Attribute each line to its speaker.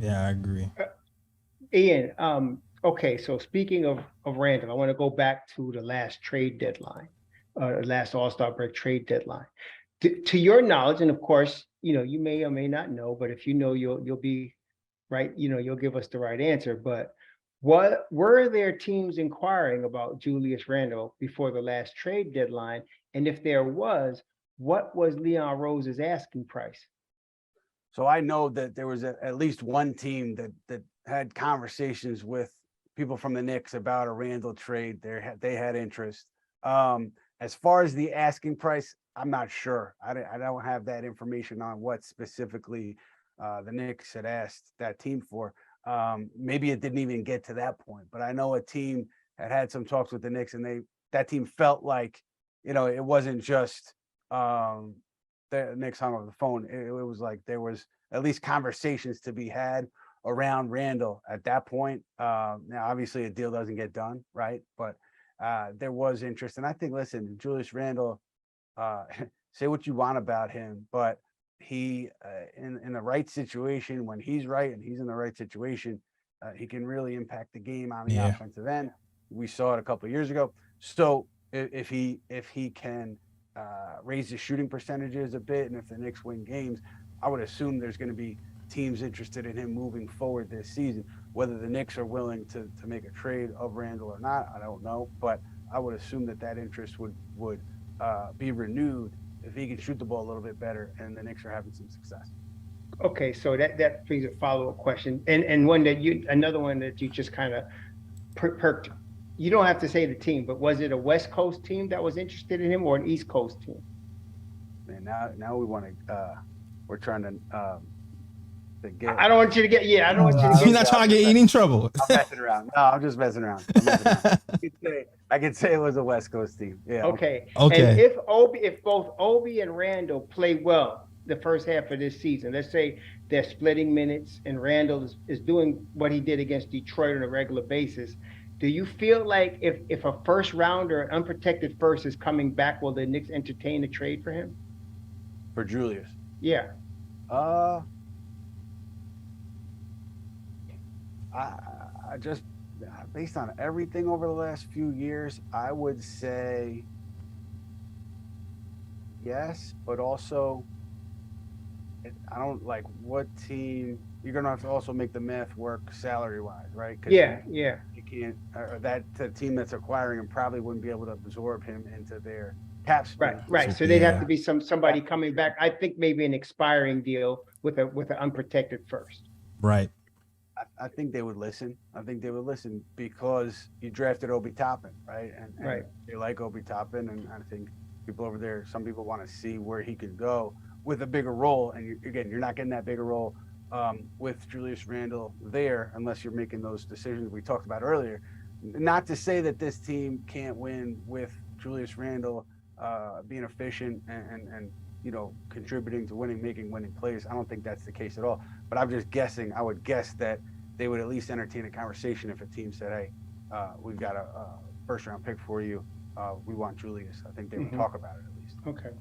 Speaker 1: Yeah, I agree.
Speaker 2: Ian, okay, so speaking of Randall, I want to go back to the last trade deadline, last All-Star break trade deadline. To your knowledge, and of course, you may or may not know, but if you know, you'll be right. You'll give us the right answer. But what were there teams inquiring about Julius Randle before the last trade deadline? And if there was, what was Leon Rose's asking price?
Speaker 3: So I know that there was at least one team that had conversations with people from the Knicks about a Randall trade. They had interest. As far as the asking price, I'm not sure. I don't have that information on what specifically the Knicks had asked that team for. Maybe it didn't even get to that point, but I know a team had some talks with the Knicks, and that team felt like, it wasn't just the Knicks hung up the phone. It was like there was at least conversations to be had around Randall at that point. Now, obviously, a deal doesn't get done, right? But there was interest, and I think, listen, Julius Randle, say what you want about him, but he, in the right situation, when he's right and he's in the right situation, he can really impact the game on the
Speaker 1: Yeah.
Speaker 3: offensive end. We saw it a couple of years ago. So if he can raise his shooting percentages a bit, and if the Knicks win games, I would assume there's going to be teams interested in him moving forward this season. Whether the Knicks are willing to make a trade of Randall or not, I don't know, but I would assume that interest would be renewed if he can shoot the ball a little bit better, and the Knicks are having some success.
Speaker 2: Okay, so that brings a follow-up question, and one that another one that you just kind of perked. You don't have to say the team, but was it a West Coast team that was interested in him or an East Coast team?
Speaker 3: Man, now we want to. We're trying to get.
Speaker 2: I don't want you to get. Yeah, I don't want you to
Speaker 1: You're
Speaker 2: get.
Speaker 1: not trying to get any trouble.
Speaker 3: I'm messing around. No, I'm just messing around. I could say it was a West Coast team. Yeah.
Speaker 2: Okay.
Speaker 1: Okay.
Speaker 2: And if both Obi and Randall play well the first half of this season, let's say they're splitting minutes and Randall is doing what he did against Detroit on a regular basis, do you feel like if a first rounder, an unprotected first, is coming back, will the Knicks entertain a trade for him?
Speaker 3: For Julius.
Speaker 2: Yeah.
Speaker 3: I just, based on everything over the last few years, I would say yes, but also I don't like what team you're gonna have to also make the math work salary wise, right?
Speaker 2: Yeah.
Speaker 3: You can't, or that the team that's acquiring him probably wouldn't be able to absorb him into their cap space.
Speaker 2: Right. So they'd have to be somebody coming back. I think maybe an expiring deal with an unprotected first.
Speaker 1: Right.
Speaker 3: I think they would listen. I think they would listen because you drafted Obi Toppin, right? And
Speaker 2: Right.
Speaker 3: they like Obi Toppin, and I think people over there, some people want to see where he could go with a bigger role. And you're not getting that bigger role with Julius Randle there unless you're making those decisions we talked about earlier. Not to say that this team can't win with Julius Randle being efficient and contributing to making winning plays. I don't think that's the case at all. But I'm just guessing. I would guess that they would at least entertain a conversation if a team said, "Hey, we've got a first round pick for you. We want Julius." I think they would talk about it at least.
Speaker 2: Okay.